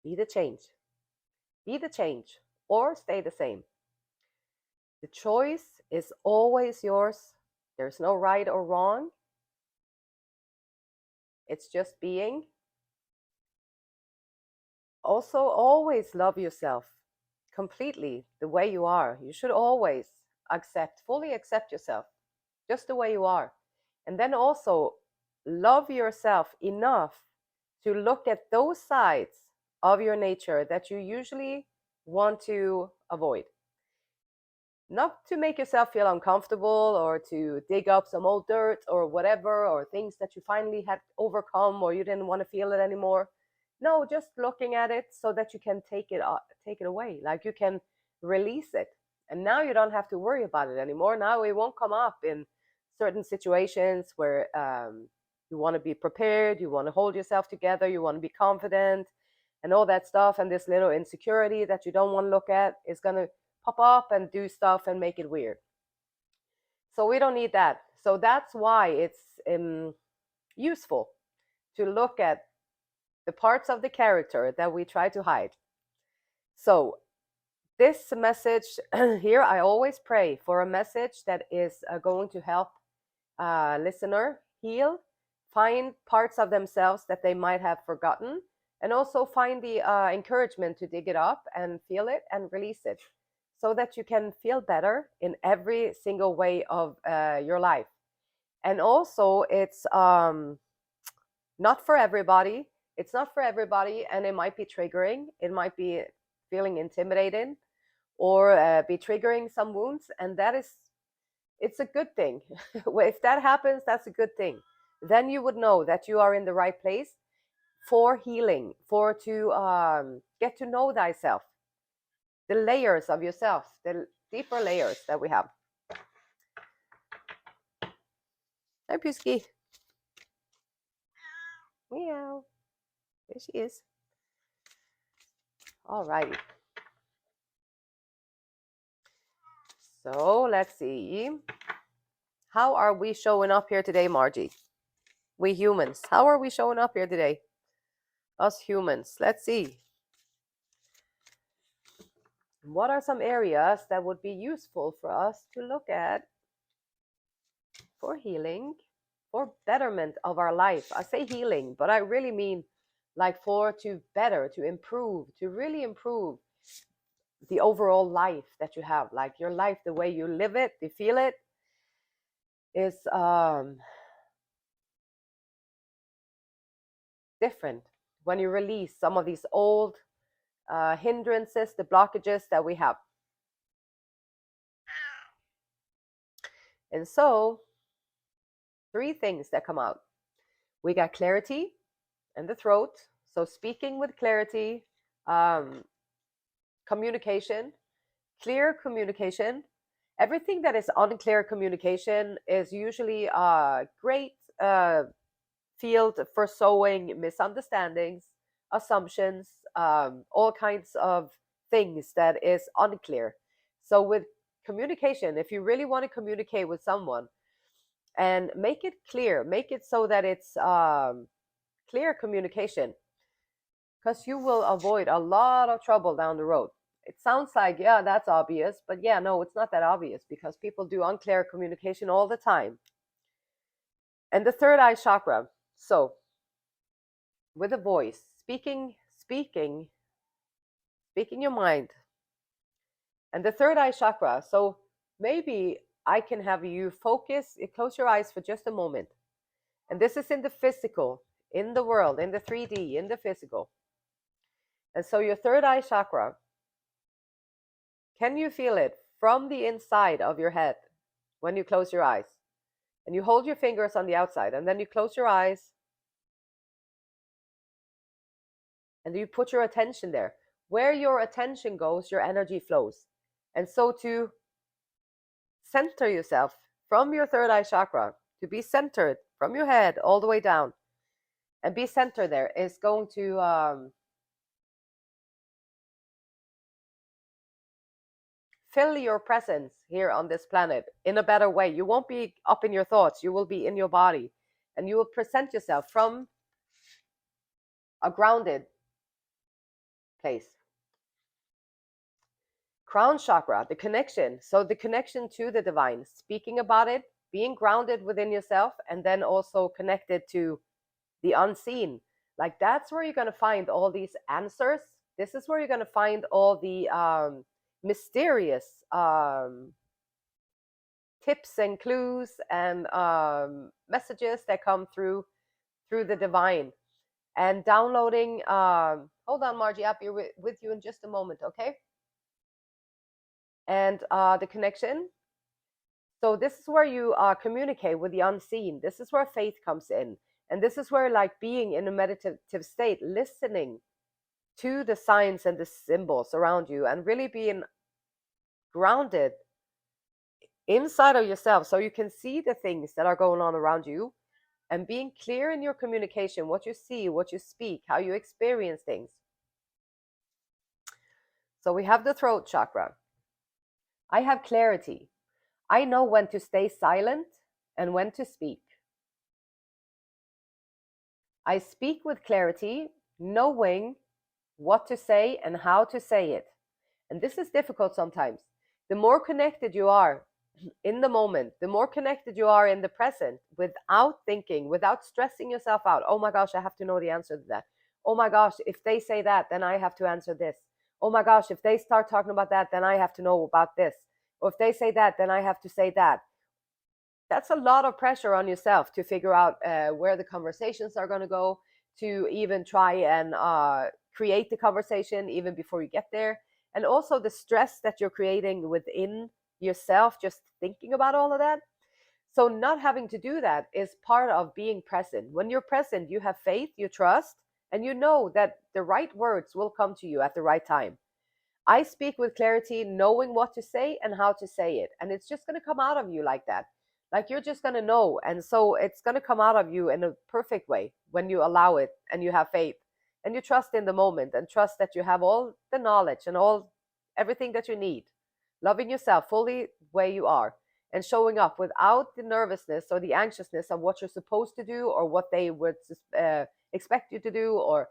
Be the change. Be the change or stay the same. The choice is always yours. There's no right or wrong. It's just being. Also, always love yourself completely the way you are. You should always fully accept yourself just the way you are. And then also love yourself enough to look at those sides of your nature that you usually want to avoid. Not to make yourself feel uncomfortable or to dig up some old dirt or whatever, or things that you finally had overcome or you didn't want to feel it anymore. No, just looking at it so that you can take it away, like you can release it. And now you don't have to worry about it anymore. Now it won't come up in certain situations where you want to be prepared, you want to hold yourself together, you want to be confident, and all that stuff. And this little insecurity that you don't want to look at is going to pop up and do stuff and make it weird. So we don't need that. So that's why it's useful to look at the parts of the character that we try to hide. So this message here, I always pray for a message that is going to help listener heal, find parts of themselves that they might have forgotten, and also find the encouragement to dig it up and feel it and release it, so that you can feel better in every single way of your life. And also, it's not for everybody. It's not for everybody, and it might be triggering. It might be feeling intimidated, or be triggering some wounds, and it's a good thing. If that happens, that's a good thing. Then you would know that you are in the right place for healing, for to get to know thyself, the layers of yourself, the deeper layers that we have. Hi, Pusky. Meow. There she is. All righty. So let's see. How are we showing up here today, Margie? We humans. How are we showing up here today? Us humans. Let's see. What are some areas that would be useful for us to look at for healing, for betterment of our life? I say healing, but I really mean like to better, to improve, to really improve the overall life that you have. Like your life, the way you live it, you feel it, is different when you release some of these old hindrances, the blockages that we have. And so, 3 things that come out. We got clarity and the throat. So speaking with clarity, communication, clear communication. Everything that is unclear communication is usually a great field for sowing misunderstandings, assumptions, all kinds of things that is unclear. So with communication, if you really want to communicate with someone, and make it clear, make it so that it's clear communication, because you will avoid a lot of trouble down the road. It sounds like, yeah, that's obvious, but yeah, no, it's not that obvious, because people do unclear communication all the time. And the third eye chakra. So with a voice, speaking your mind. And the third eye chakra. So maybe I can have you focus, close your eyes for just a moment. And this is in the physical, in the world, in the 3D, in the physical. And so your third eye chakra, can you feel it from the inside of your head when you close your eyes? And you hold your fingers on the outside, and then you close your eyes, and you put your attention there. Where your attention goes, your energy flows. And so to center yourself from your third eye chakra, to be centered from your head all the way down, and be centered there, is going to fill your presence here on this planet in a better way. You won't be up in your thoughts, you will be in your body, and you will present yourself from a grounded place. Crown chakra, the connection. So the connection to the divine, speaking about it, being grounded within yourself, and then also connected to the unseen. Like that's where you're going to find all these answers. This is where you're going to find all the mysterious tips and clues and messages that come through the divine. And downloading, hold on, Margie, I'll be with you in just a moment, okay? And the connection. So this is where you communicate with the unseen. This is where faith comes in. And this is where, like, being in a meditative state, listening to the signs and the symbols around you and really being grounded inside of yourself so you can see the things that are going on around you and being clear in your communication, what you see, what you speak, how you experience things. So we have the throat chakra. I have clarity. I know when to stay silent and when to speak. I speak with clarity, knowing what to say and how to say it. And this is difficult sometimes. The more connected you are in the moment, the more connected you are in the present, without thinking, without stressing yourself out. Oh my gosh, I have to know the answer to that. Oh my gosh, if they say that, then I have to answer this. Oh my gosh, if they start talking about that, then I have to know about this. Or if they say that, then I have to say that. That's a lot of pressure on yourself to figure out where the conversations are going to go, to even try and create the conversation even before you get there. And also the stress that you're creating within yourself, just thinking about all of that. So not having to do that is part of being present. When you're present, you have faith, you trust, and you know that the right words will come to you at the right time. I speak with clarity, knowing what to say and how to say it. And it's just going to come out of you like that. Like you're just going to know. And so it's going to come out of you in a perfect way when you allow it and you have faith and you trust in the moment and trust that you have all the knowledge and everything that you need. Loving yourself fully where you are and showing up without the nervousness or the anxiousness of what you're supposed to do or what they would expect you to do or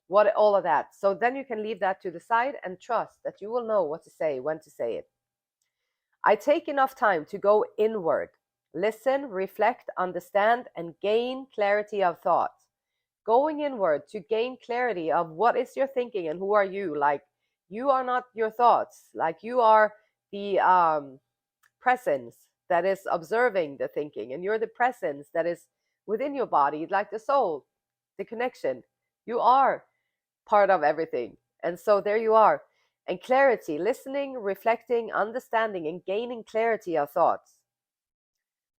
what all of that. So then you can leave that to the side and trust that you will know what to say, when to say it. I take enough time to go inward, listen, reflect, understand, and gain clarity of thought. Going inward to gain clarity of what is your thinking and who are you. Like you are not your thoughts. Like you are the presence that is observing the thinking, and you're the presence that is within your body, like the soul, the connection. You are part of everything. And so there you are. And clarity, listening, reflecting, understanding, and gaining clarity of thoughts.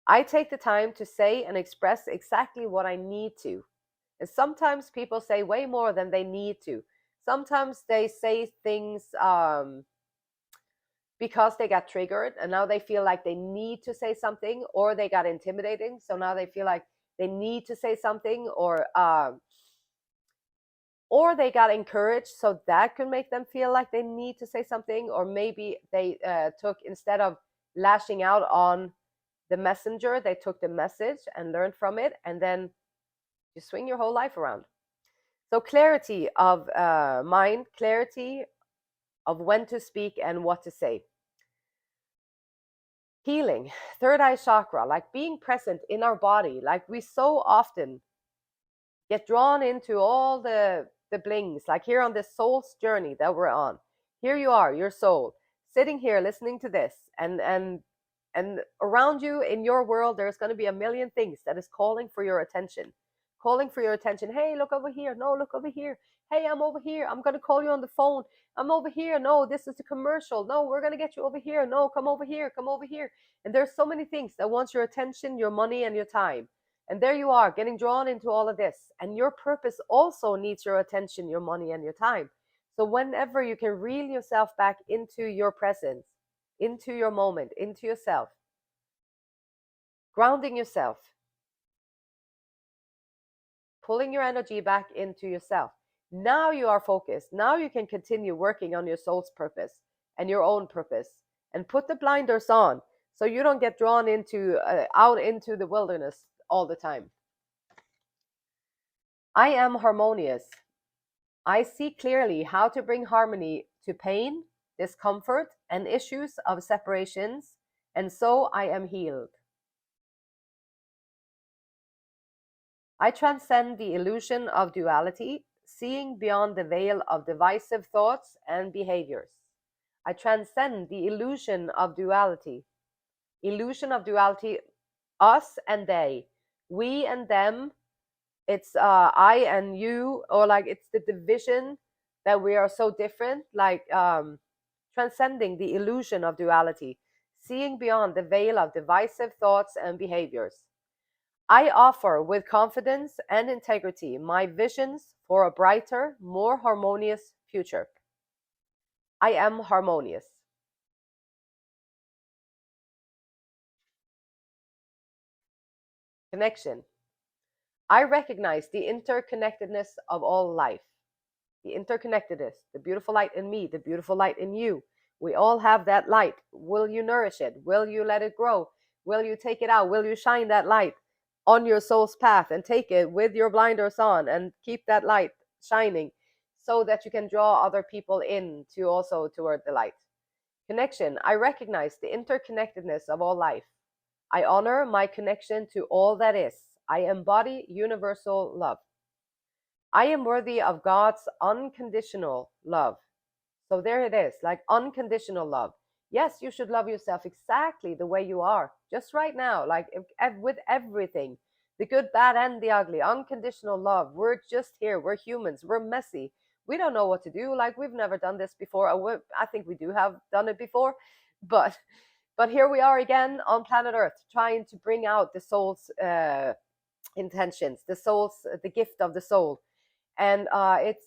I take the time to say and express exactly what I need to. And sometimes people say way more than they need to. Sometimes they say things because they got triggered and now they feel like they need to say something, or they got intimidating. So now they feel like they need to say something, or they got encouraged, so that could make them feel like they need to say something. Or maybe they took, instead of lashing out on the messenger, they took the message and learned from it, and then you swing your whole life around. So clarity of mind, clarity of when to speak and what to say. Healing, third eye chakra, like being present in our body. Like we so often get drawn into all the blings, like here on this soul's journey that we're on. Here you are, your soul, sitting here listening to this, and around you in your world, there's going to be a million things that is calling for your attention. Hey, look over here. No, look over here. Hey, I'm over here. I'm going to call you on the phone. I'm over here. No, this is a commercial. No, we're going to get you over here. No, come over here. Come over here. And there's so many things that want your attention, your money, and your time. And there you are, getting drawn into all of this. And your purpose also needs your attention, your money, and your time. So whenever you can reel yourself back into your presence, into your moment, into yourself, grounding yourself, pulling your energy back into yourself. Now you are focused. Now you can continue working on your soul's purpose and your own purpose, and put the blinders on so you don't get drawn into out into the wilderness all the time. I am harmonious. I see clearly how to bring harmony to pain, discomfort, and issues of separations, and so I am healed. I transcend the illusion of duality, seeing beyond the veil of divisive thoughts and behaviors. I transcend the illusion of duality, us and they, we and them. It's I and you, or like it's the division that we are so different, like transcending the illusion of duality, seeing beyond the veil of divisive thoughts and behaviors. I offer with confidence and integrity my visions for a brighter, more harmonious future. I am harmonious. Connection. I recognize the interconnectedness of all life. The interconnectedness, the beautiful light in me, the beautiful light in you. We all have that light. Will you nourish it? Will you let it grow? Will you take it out? Will you shine that light on your soul's path and take it with your blinders on and keep that light shining so that you can draw other people in to also toward the light? Connection. I recognize the interconnectedness of all life. I honor my connection to all that is. I embody universal love. I am worthy of God's unconditional love. So there it is, like unconditional love. Yes, you should love yourself exactly the way you are, just right now, like with everything, the good, bad, and the ugly. Unconditional love. We're just here. We're humans. We're messy. We don't know what to do. Like we've never done this before. I think we do have done it before, but here we are again on planet Earth, trying to bring out the soul's intentions, the gift of the soul. And it's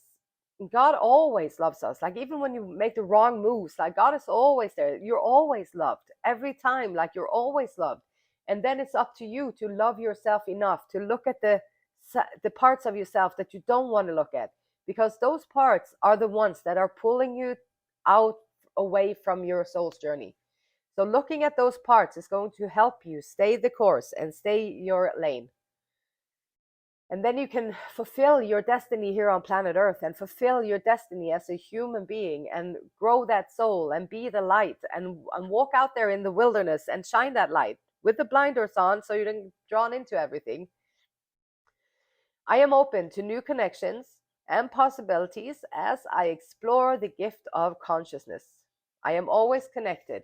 God always loves us. Like even when you make the wrong moves, like God is always there. You're always loved every time. Like you're always loved. And then it's up to you to love yourself enough to look at the parts of yourself that you don't want to look at, because those parts are the ones that are pulling you out away from your soul's journey. So looking at those parts is going to help you stay the course and stay your lane. And then you can fulfill your destiny here on planet Earth and fulfill your destiny as a human being and grow that soul and be the light and walk out there in the wilderness and shine that light with the blinders on so you don't get drawn into everything. I am open to new connections and possibilities as I explore the gift of consciousness. I am always connected.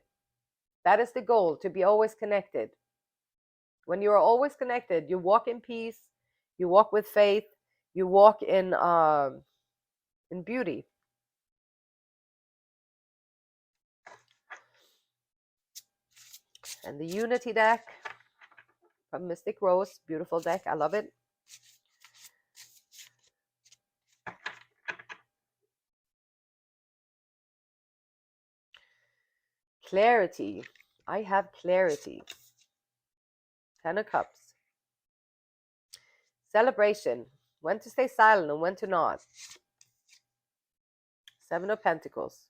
That is the goal, to be always connected. When you are always connected, you walk in peace, you walk with faith, you walk in beauty. And the Unity deck from Mystic Rose, beautiful deck, I love it. Clarity. I have clarity. 10 of Cups. Celebration. When to stay silent and when to not. 7 of Pentacles.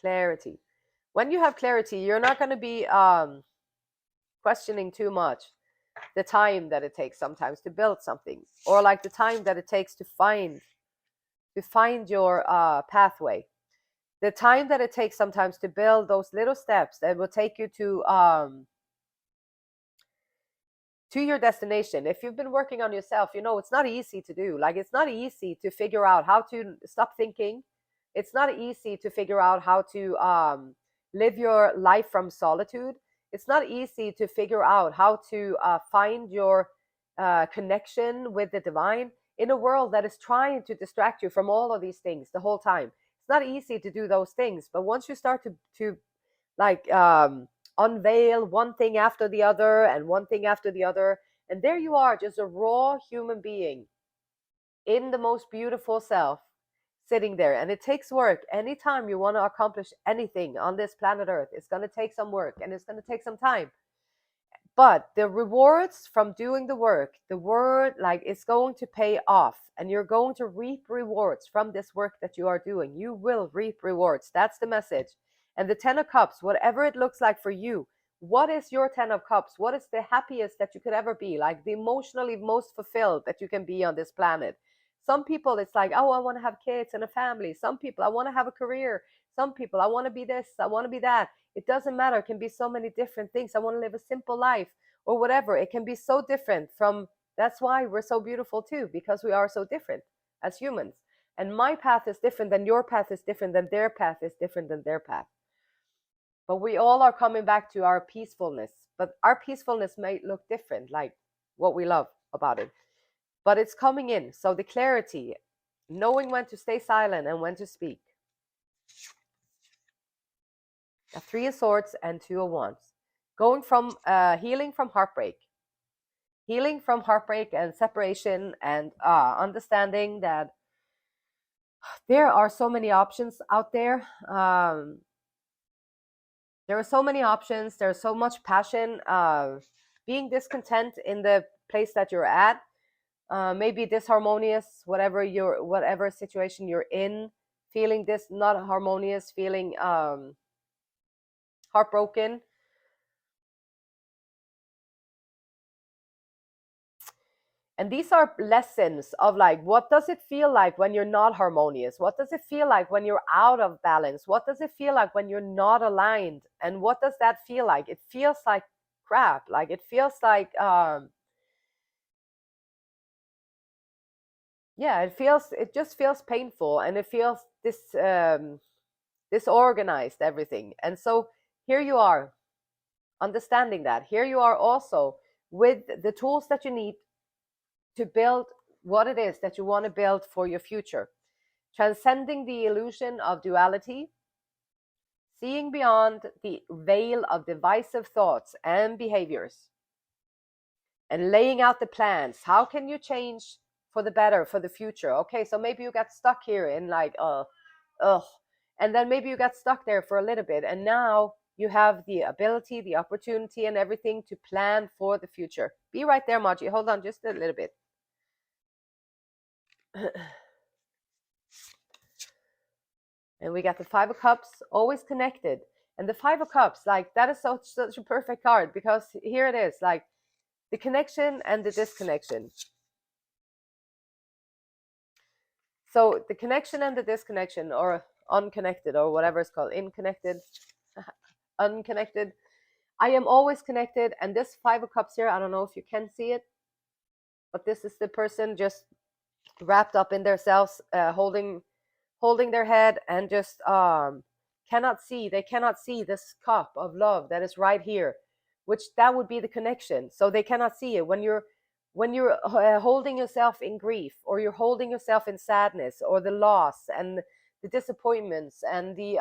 Clarity. When you have clarity, you're not going to be questioning too much the time that it takes sometimes to build something, or like the time that it takes to find your pathway, the time that it takes sometimes to build those little steps that will take you to your destination. If you've been working on yourself, you know it's not easy to do. Like it's not easy to figure out how to stop thinking. It's not easy to figure out how to live your life from solitude. It's not easy to figure out how to find your connection with the divine in a world that is trying to distract you from all of these things the whole time. It's not easy to do those things, but once you start to like unveil one thing after the other and one thing after the other, and there you are, just a raw human being in the most beautiful self, sitting there. And it takes work. Anytime you want to accomplish anything on this planet Earth, it's going to take some work and it's going to take some time. But the rewards from doing the work, the word, like it's going to pay off, and you're going to reap rewards from this work that you are doing. You will reap rewards. That's the message. And the 10 of Cups, whatever it looks like for you, what is your 10 of cups? What is the happiest that you could ever be? Like the emotionally most fulfilled that you can be on this planet. Some people, it's like, oh, I want to have kids and a family. Some people, I want to have a career. Some people, I want to be this, I want to be that. It doesn't matter. It can be so many different things. I want to live a simple life or whatever. It can be so different from, that's why we're so beautiful too, because we are so different as humans. And my path is different than your path is different than their path is different than their path. But we all are coming back to our peacefulness. But our peacefulness may look different, like what we love about it. But it's coming in. So the clarity, knowing when to stay silent and when to speak. A 3 of Swords and 2 of Wands. Going from healing from heartbreak. Healing from heartbreak and separation, and understanding that there are so many options out there. There are so many options. There's so much passion. Being discontent in the place that you're at, maybe disharmonious, whatever situation you're in, feeling this not harmonious, feeling heartbroken. And these are lessons of like, what does it feel like when you're not harmonious? What does it feel like when you're out of balance? What does it feel like when you're not aligned? And what does that feel like? It feels like crap. Like it feels like, yeah, it just feels painful, and it feels disorganized, everything. And so here you are, understanding that. Here you are also with the tools that you need to build what it is that you want to build for your future, transcending the illusion of duality, seeing beyond the veil of divisive thoughts and behaviors, and laying out the plans. How can you change for the better, for the future? Okay, so maybe you got stuck here in like, ugh, and then maybe you got stuck there for a little bit, and now you have the ability, the opportunity, and everything to plan for the future. Be right there, Maji. Hold on just a little bit. And we got the 5 of Cups, always connected. And the 5 of Cups, like that is such a perfect card, because here it is, like the connection and the disconnection. So the connection and the disconnection, or unconnected, or whatever it's called, unconnected. I am always connected. And this 5 of Cups here, I don't know if you can see it, but this is the person just wrapped up in themselves, holding their head, and just they cannot see this cup of love that is right here, which that would be the connection. So they cannot see it when you're holding yourself in grief, or you're holding yourself in sadness, or the loss and the disappointments, and the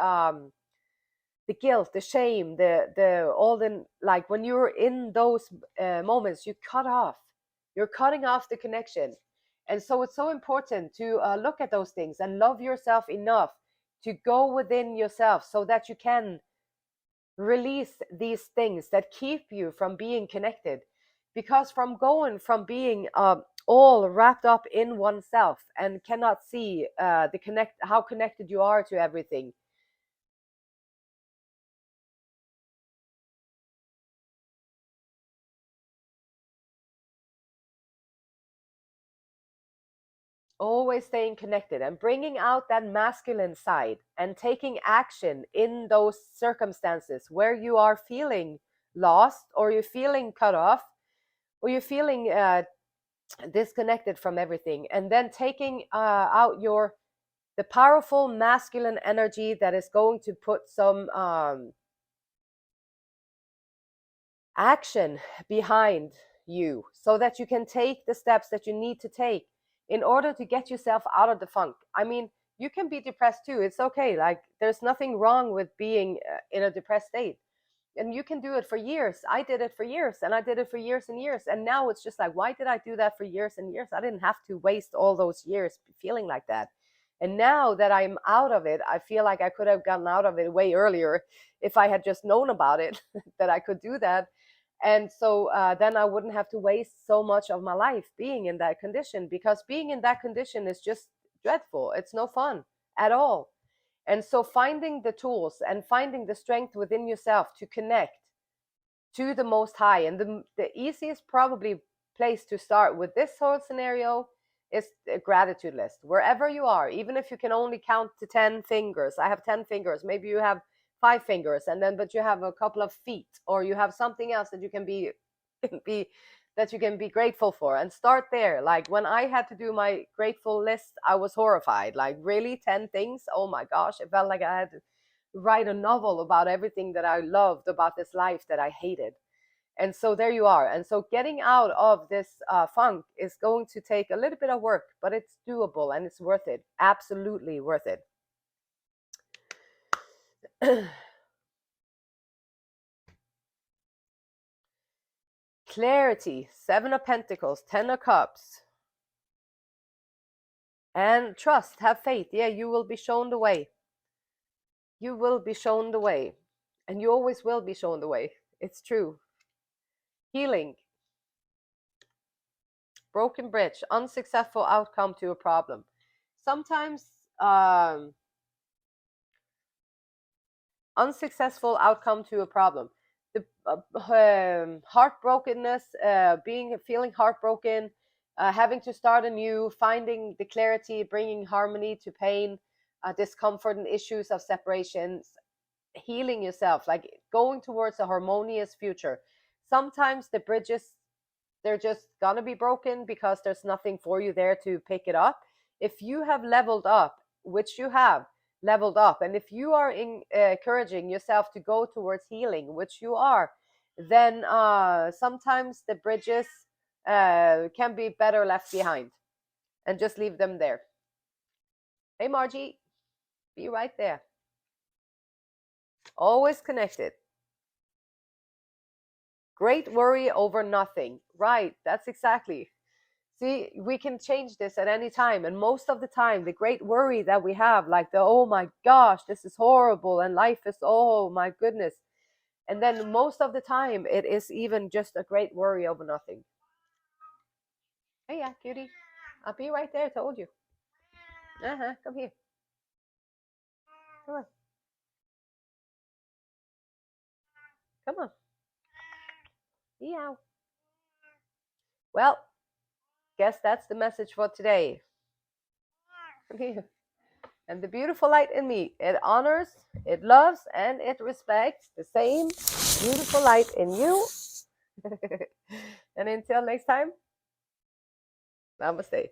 guilt, the shame, the all the, like when you're in those moments, you're cutting off the connection. And so it's so important to look at those things and love yourself enough to go within yourself, so that you can release these things that keep you from being connected. Because from being all wrapped up in oneself and cannot see how connected you are to everything. Always staying connected and bringing out that masculine side, and taking action in those circumstances where you are feeling lost, or you're feeling cut off, or you're feeling disconnected from everything, and then taking out the powerful masculine energy that is going to put some action behind you, so that you can take the steps that you need to take in order to get yourself out of the funk. I mean, you can be depressed too. It's okay. Like, there's nothing wrong with being in a depressed state. And you can do it for years. I did it for years, and I did it for years and years. And now it's just like, why did I do that for years and years? I didn't have to waste all those years feeling like that. And now that I'm out of it, I feel like I could have gotten out of it way earlier if I had just known about it, that I could do that. And so then I wouldn't have to waste so much of my life being in that condition, because being in that condition is just dreadful. It's no fun at all. And so finding the tools and finding the strength within yourself to connect to the Most High. And the easiest probably place to start with this whole scenario is a gratitude list. Wherever you are, even if you can only count to 10 fingers. I have 10 fingers. Maybe you have 5 fingers, and then but you have a couple of feet, or you have something else that you can be that you can be grateful for, and start there. Like when I had to do my grateful list, I was horrified. Like, really, 10 things? Oh my gosh, it felt like I had to write a novel about everything that I loved about this life that I hated. And so there you are. And so getting out of this funk is going to take a little bit of work, but it's doable and it's worth it. Absolutely worth it. Clarity, 7 of Pentacles, 10 of Cups. And trust, have faith. Yeah, you will be shown the way. You will be shown the way. And you always will be shown the way. It's true. Healing. Broken bridge, unsuccessful outcome to a problem. Sometimes unsuccessful outcome to a problem. The heartbrokenness, feeling heartbroken, having to start anew, finding the clarity, bringing harmony to pain, discomfort and issues of separations, healing yourself, like going towards a harmonious future. Sometimes the bridges, they're just gonna be broken because there's nothing for you there to pick it up. If you have leveled up, which you have leveled up, and if you are encouraging yourself to go towards healing, which you are, then sometimes the bridges can be better left behind, and just leave them there. Hey Margie, be right there. Always connected. Great worry over nothing. Right, that's exactly. See, we can change this at any time. And most of the time, the great worry that we have, like oh my gosh, this is horrible, and life is, oh my goodness. And then most of the time, it is even just a great worry over nothing. Hey, yeah, cutie. I'll be right there, told you. Come here. Come on. Come on. Meow. Well, guess that's the message for today. Come here. And the beautiful light in me, it honors, it loves, and it respects the same beautiful light in you. And until next time, namaste.